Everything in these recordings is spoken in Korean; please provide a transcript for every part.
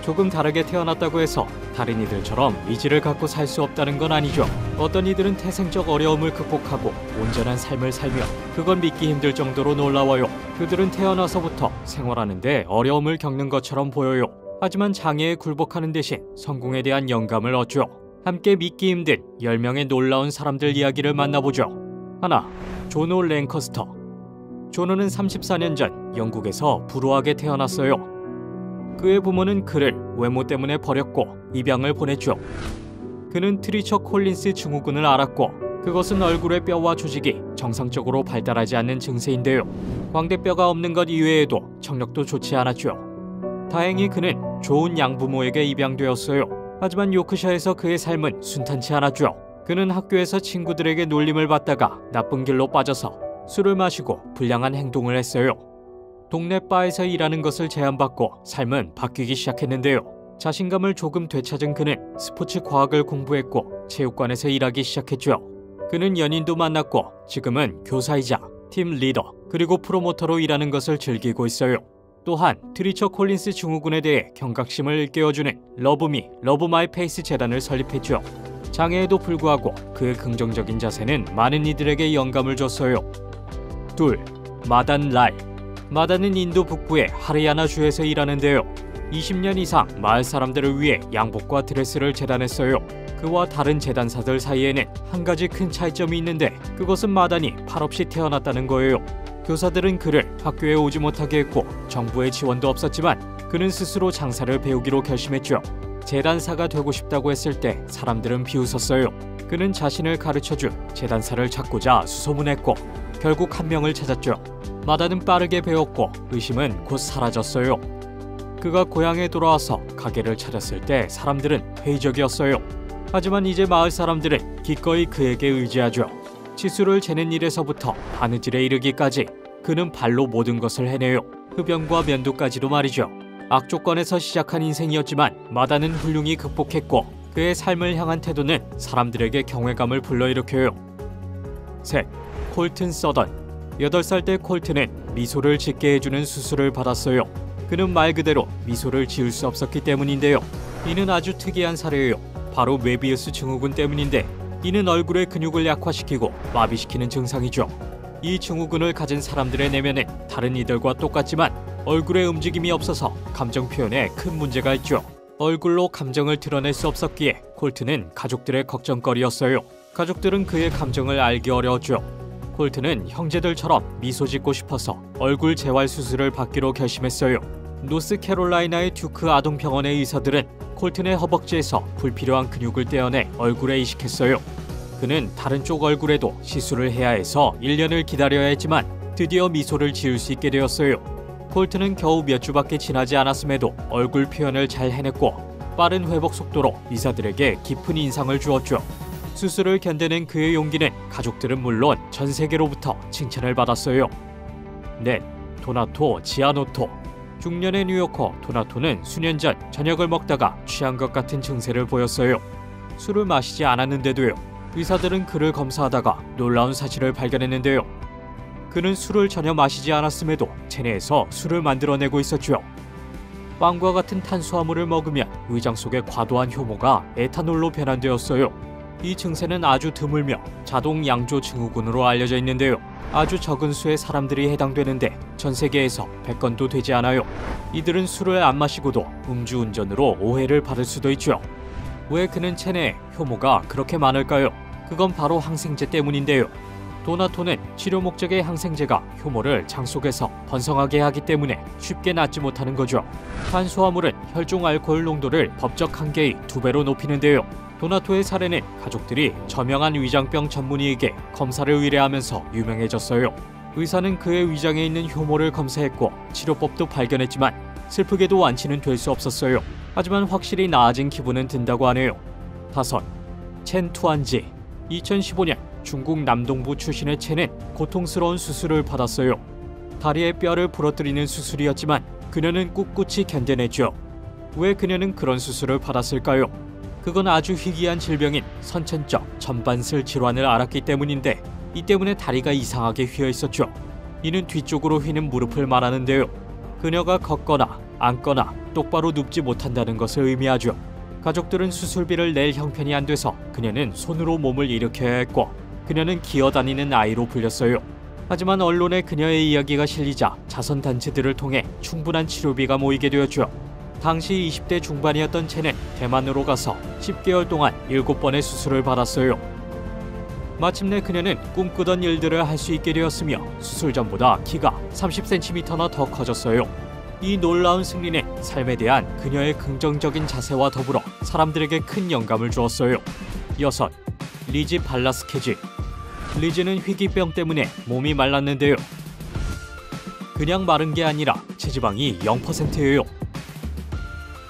조금 다르게 태어났다고 해서 다른 이들처럼 의지를 갖고 살 수 없다는 건 아니죠. 어떤 이들은 태생적 어려움을 극복하고 온전한 삶을 살며 그건 믿기 힘들 정도로 놀라워요. 그들은 태어나서부터 생활하는데 어려움을 겪는 것처럼 보여요. 하지만 장애에 굴복하는 대신 성공에 대한 영감을 얻죠. 함께 믿기 힘든 10명의 놀라운 사람들 이야기를 만나보죠. 하나, 조노 랭커스터. 조노는 34년 전 영국에서 불우하게 태어났어요. 그의 부모는 그를 외모 때문에 버렸고 입양을 보냈죠. 그는 트리처 콜린스 증후군을 앓았고 그것은 얼굴의 뼈와 조직이 정상적으로 발달하지 않는 증세인데요. 광대뼈가 없는 것 이외에도 청력도 좋지 않았죠. 다행히 그는 좋은 양부모에게 입양되었어요. 하지만 요크셔에서 그의 삶은 순탄치 않았죠. 그는 학교에서 친구들에게 놀림을 받다가 나쁜 길로 빠져서 술을 마시고 불량한 행동을 했어요. 동네 바에서 일하는 것을 제안받고 삶은 바뀌기 시작했는데요. 자신감을 조금 되찾은 그는 스포츠 과학을 공부했고 체육관에서 일하기 시작했죠. 그는 연인도 만났고 지금은 교사이자 팀 리더 그리고 프로모터로 일하는 것을 즐기고 있어요. 또한 트리처 콜린스 증후군에 대해 경각심을 일깨워주는 러브미, 러브마이페이스 재단을 설립했죠. 장애에도 불구하고 그의 긍정적인 자세는 많은 이들에게 영감을 줬어요. 둘, 마단 랄. 마단은 인도 북부의 하리야나 주에서 일하는데요. 20년 이상 마을 사람들을 위해 양복과 드레스를 재단했어요. 그와 다른 재단사들 사이에는 한 가지 큰 차이점이 있는데 그것은 마단이 팔 없이 태어났다는 거예요. 교사들은 그를 학교에 오지 못하게 했고 정부의 지원도 없었지만 그는 스스로 장사를 배우기로 결심했죠. 재단사가 되고 싶다고 했을 때 사람들은 비웃었어요. 그는 자신을 가르쳐줄 재단사를 찾고자 수소문했고 결국 한 명을 찾았죠. 마다는 빠르게 배웠고 의심은 곧 사라졌어요. 그가 고향에 돌아와서 가게를 차렸을 때 사람들은 회의적이었어요. 하지만 이제 마을 사람들은 기꺼이 그에게 의지하죠. 치수를 재는 일에서부터 바느질에 이르기까지 그는 발로 모든 것을 해내요. 흡연과 면도까지도 말이죠. 악조건에서 시작한 인생이었지만 마다는 훌륭히 극복했고 그의 삶을 향한 태도는 사람들에게 경외감을 불러일으켜요. 셋, 콜튼 서던. 8살 때 콜튼은 미소를 짓게 해주는 수술을 받았어요. 그는 말 그대로 미소를 지을 수 없었기 때문인데요. 이는 아주 특이한 사례예요. 바로 메비우스 증후군 때문인데 이는 얼굴의 근육을 약화시키고 마비시키는 증상이죠. 이 증후군을 가진 사람들의 내면은 다른 이들과 똑같지만 얼굴에 움직임이 없어서 감정 표현에 큰 문제가 있죠. 얼굴로 감정을 드러낼 수 없었기에 콜튼은 가족들의 걱정거리였어요. 가족들은 그의 감정을 알기 어려웠죠. 콜튼은 형제들처럼 미소 짓고 싶어서 얼굴 재활 수술을 받기로 결심했어요. 노스캐롤라이나의 듀크 아동병원의 의사들은 콜튼의 허벅지에서 불필요한 근육을 떼어내 얼굴에 이식했어요. 그는 다른 쪽 얼굴에도 시술을 해야 해서 1년을 기다려야 했지만 드디어 미소를 지을 수 있게 되었어요. 콜튼은 겨우 몇 주밖에 지나지 않았음에도 얼굴 표현을 잘 해냈고 빠른 회복 속도로 의사들에게 깊은 인상을 주었죠. 수술을 견뎌낸 그의 용기는 가족들은 물론 전 세계로부터 칭찬을 받았어요. 넷, 도나토 지아노토. 중년의 뉴요커 도나토는 수년 전 저녁을 먹다가 취한 것 같은 증세를 보였어요. 술을 마시지 않았는데도요. 의사들은 그를 검사하다가 놀라운 사실을 발견했는데요. 그는 술을 전혀 마시지 않았음에도 체내에서 술을 만들어내고 있었죠. 빵과 같은 탄수화물을 먹으면 위장 속의 과도한 효모가 에탄올로 변환되었어요. 이 증세는 아주 드물며 자동 양조 증후군으로 알려져 있는데요. 아주 적은 수의 사람들이 해당되는데 전 세계에서 100건도 되지 않아요. 이들은 술을 안 마시고도 음주운전으로 오해를 받을 수도 있죠. 왜 그는 체내에 효모가 그렇게 많을까요? 그건 바로 항생제 때문인데요. 도나토는 치료 목적의 항생제가 효모를 장 속에서 번성하게 하기 때문에 쉽게 낫지 못하는 거죠. 탄수화물은 혈중 알코올 농도를 법적 한계의 2배로 높이는데요. 도나토의 사례는 가족들이 저명한 위장병 전문의에게 검사를 의뢰하면서 유명해졌어요. 의사는 그의 위장에 있는 효모를 검사했고 치료법도 발견했지만 슬프게도 완치는 될 수 없었어요. 하지만 확실히 나아진 기분은 든다고 하네요. 5. 첸 투안지. 2015년 중국 남동부 출신의 첸은 고통스러운 수술을 받았어요. 다리의 뼈를 부러뜨리는 수술이었지만 그녀는 꿋꿋이 견뎌냈죠. 왜 그녀는 그런 수술을 받았을까요? 그건 아주 희귀한 질병인 선천적 전반슬 질환을 앓았기 때문인데 이 때문에 다리가 이상하게 휘어 있었죠. 이는 뒤쪽으로 휘는 무릎을 말하는데요. 그녀가 걷거나 앉거나 똑바로 눕지 못한다는 것을 의미하죠. 가족들은 수술비를 낼 형편이 안 돼서 그녀는 손으로 몸을 일으켜야 했고 그녀는 기어다니는 아이로 불렸어요. 하지만 언론에 그녀의 이야기가 실리자 자선단체들을 통해 충분한 치료비가 모이게 되었죠. 당시 20대 중반이었던 채는 대만으로 가서 10개월 동안 7번의 수술을 받았어요. 마침내 그녀는 꿈꾸던 일들을 할 수 있게 되었으며 수술 전보다 키가 30cm나 더 커졌어요. 이 놀라운 승리는 삶에 대한 그녀의 긍정적인 자세와 더불어 사람들에게 큰 영감을 주었어요. 6. 리지 발라스케즈. 리즈는 희귀병 때문에 몸이 말랐는데요. 그냥 마른 게 아니라 체지방이 0%예요.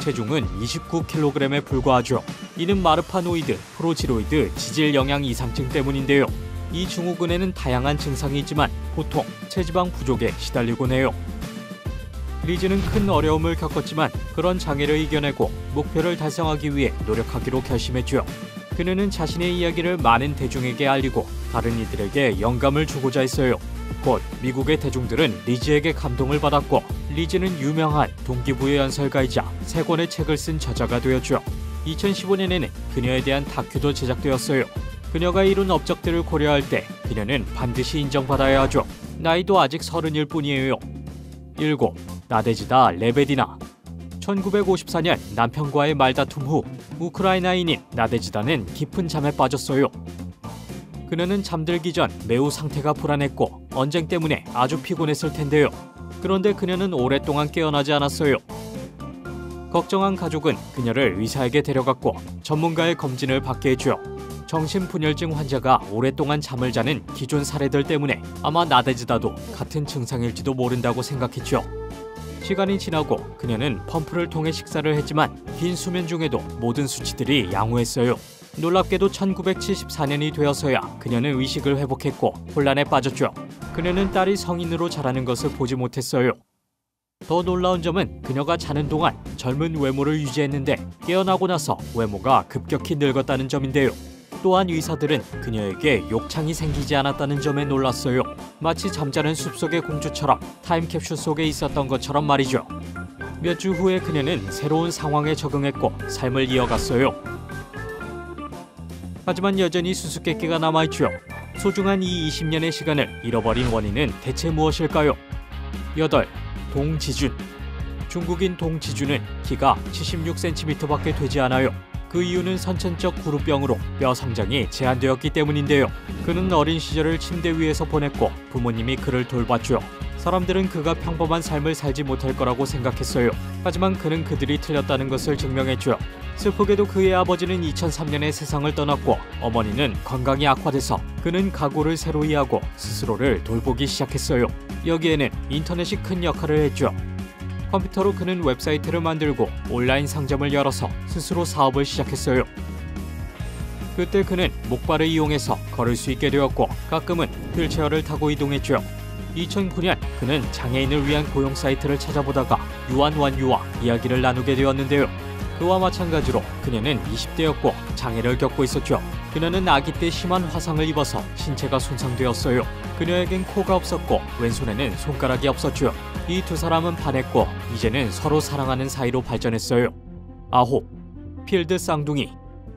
체중은 29kg에 불과하죠. 이는 마르파노이드, 프로지로이드 지질 영양 이상증 때문인데요. 이 증후군에는 다양한 증상이 있지만 보통 체지방 부족에 시달리곤 해요. 리즈는 큰 어려움을 겪었지만 그런 장애를 이겨내고 목표를 달성하기 위해 노력하기로 결심했죠. 그녀는 자신의 이야기를 많은 대중에게 알리고 다른 이들에게 영감을 주고자 했어요. 곧 미국의 대중들은 리즈에게 감동을 받았고 리즈는 유명한 동기부여 연설가이자 3권의 책을 쓴 저자가 되었죠. 2015년에는 그녀에 대한 다큐도 제작되었어요. 그녀가 이룬 업적들을 고려할 때 그녀는 반드시 인정받아야 하죠. 나이도 아직 30일 뿐이에요. 7. 나데지다 레베디나. 1954년 남편과의 말다툼 후 우크라이나인인 나데지다는 깊은 잠에 빠졌어요. 그녀는 잠들기 전 매우 상태가 불안했고 언쟁 때문에 아주 피곤했을 텐데요. 그런데 그녀는 오랫동안 깨어나지 않았어요. 걱정한 가족은 그녀를 의사에게 데려갔고 전문가의 검진을 받게 했죠. 정신분열증 환자가 오랫동안 잠을 자는 기존 사례들 때문에 아마 나데지다도 같은 증상일지도 모른다고 생각했죠. 시간이 지나고 그녀는 펌프를 통해 식사를 했지만 긴 수면 중에도 모든 수치들이 양호했어요. 놀랍게도 1974년이 되어서야 그녀는 의식을 회복했고 혼란에 빠졌죠. 그녀는 딸이 성인으로 자라는 것을 보지 못했어요. 더 놀라운 점은 그녀가 자는 동안 젊은 외모를 유지했는데 깨어나고 나서 외모가 급격히 늙었다는 점인데요. 또한 의사들은 그녀에게 욕창이 생기지 않았다는 점에 놀랐어요. 마치 잠자는 숲속의 공주처럼 타임캡슐 속에 있었던 것처럼 말이죠. 몇 주 후에 그녀는 새로운 상황에 적응했고 삶을 이어갔어요. 하지만 여전히 수수께끼가 남아있죠. 소중한 이 20년의 시간을 잃어버린 원인은 대체 무엇일까요? 8. 동지준. 중국인 동지준은 키가 76cm밖에 되지 않아요. 그 이유는 선천적 구루병으로 뼈 성장이 제한되었기 때문인데요. 그는 어린 시절을 침대 위에서 보냈고 부모님이 그를 돌봤죠. 사람들은 그가 평범한 삶을 살지 못할 거라고 생각했어요. 하지만 그는 그들이 틀렸다는 것을 증명했죠. 슬프게도 그의 아버지는 2003년에 세상을 떠났고 어머니는 건강이 악화돼서 그는 각오를 새로이 하고 스스로를 돌보기 시작했어요. 여기에는 인터넷이 큰 역할을 했죠. 컴퓨터로 그는 웹사이트를 만들고 온라인 상점을 열어서 스스로 사업을 시작했어요. 그때 그는 목발을 이용해서 걸을 수 있게 되었고 가끔은 휠체어를 타고 이동했죠. 2009년 그는 장애인을 위한 고용 사이트를 찾아보다가 유한완유와 이야기를 나누게 되었는데요. 그와 마찬가지로 그녀는 20대였고 장애를 겪고 있었죠. 그녀는 아기 때 심한 화상을 입어서 신체가 손상되었어요. 그녀에겐 코가 없었고 왼손에는 손가락이 없었죠. 이 두 사람은 반했고 이제는 서로 사랑하는 사이로 발전했어요. 9. 필드 쌍둥이.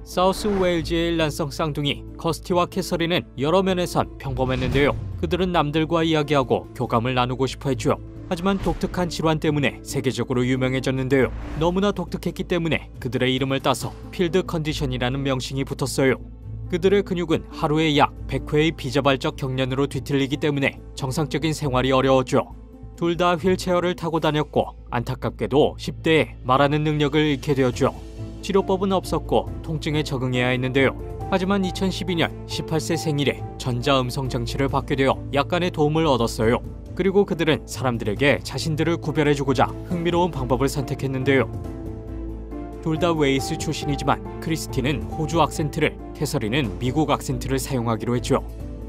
사우스 웨일즈의 일란성 쌍둥이 커스티와 캐서린은 여러 면에선 평범했는데요. 그들은 남들과 이야기하고 교감을 나누고 싶어 했죠. 하지만 독특한 질환 때문에 세계적으로 유명해졌는데요. 너무나 독특했기 때문에 그들의 이름을 따서 필드 컨디션이라는 명칭이 붙었어요. 그들의 근육은 하루에 약 100회의 비자발적 경련으로 뒤틀리기 때문에 정상적인 생활이 어려웠죠. 둘 다 휠체어를 타고 다녔고 안타깝게도 10대에 말하는 능력을 잃게 되었죠. 치료법은 없었고 통증에 적응해야 했는데요. 하지만 2012년 18세 생일에 전자음성 장치를 받게 되어 약간의 도움을 얻었어요. 그리고 그들은 사람들에게 자신들을 구별해주고자 흥미로운 방법을 선택했는데요. 둘 다 웨이스 출신이지만 크리스티는 호주 악센트를, 캐서린은 미국 악센트를 사용하기로 했죠.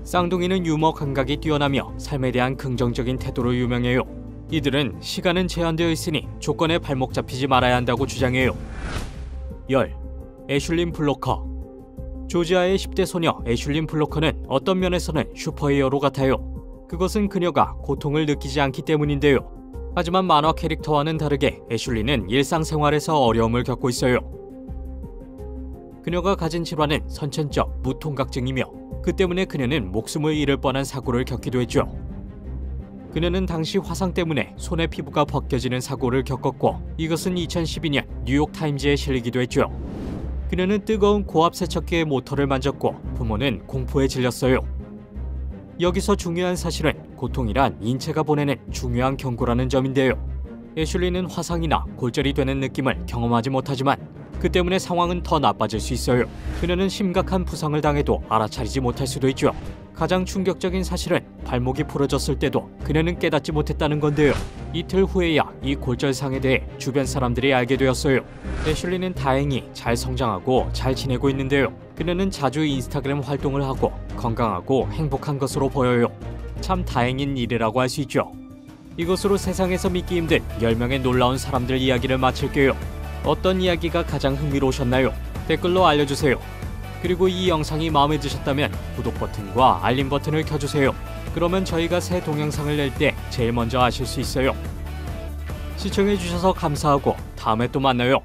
쌍둥이는 유머 감각이 뛰어나며 삶에 대한 긍정적인 태도로 유명해요. 이들은 시간은 제한되어 있으니 조건에 발목 잡히지 말아야 한다고 주장해요. 10. 애슐린 블로커. 조지아의 10대 소녀 애슐린 블로커는 어떤 면에서는 슈퍼히어로 같아요. 그것은 그녀가 고통을 느끼지 않기 때문인데요. 하지만 만화 캐릭터와는 다르게 애슐리는 일상생활에서 어려움을 겪고 있어요. 그녀가 가진 질환은 선천적 무통각증이며 그 때문에 그녀는 목숨을 잃을 뻔한 사고를 겪기도 했죠. 그녀는 당시 화상 때문에 손의 피부가 벗겨지는 사고를 겪었고 이것은 2012년 뉴욕타임즈에 실리기도 했죠. 그녀는 뜨거운 고압 세척기의 모터를 만졌고 부모는 공포에 질렸어요. 여기서 중요한 사실은 고통이란 인체가 보내는 중요한 경고라는 점인데요. 애슐리는 화상이나 골절이 되는 느낌을 경험하지 못하지만 그 때문에 상황은 더 나빠질 수 있어요. 그녀는 심각한 부상을 당해도 알아차리지 못할 수도 있죠. 가장 충격적인 사실은 발목이 부러졌을 때도 그녀는 깨닫지 못했다는 건데요. 이틀 후에야 이 골절상에 대해 주변 사람들이 알게 되었어요. 애슐리는 다행히 잘 성장하고 잘 지내고 있는데요. 그녀는 자주 인스타그램 활동을 하고 건강하고 행복한 것으로 보여요. 참 다행인 일이라고 할 수 있죠. 이것으로 세상에서 믿기 힘든 10명의 놀라운 사람들 이야기를 마칠게요. 어떤 이야기가 가장 흥미로우셨나요? 댓글로 알려주세요. 그리고 이 영상이 마음에 드셨다면 구독 버튼과 알림 버튼을 켜주세요. 그러면 저희가 새 동영상을 낼 때 제일 먼저 아실 수 있어요. 시청해주셔서 감사하고 다음에 또 만나요.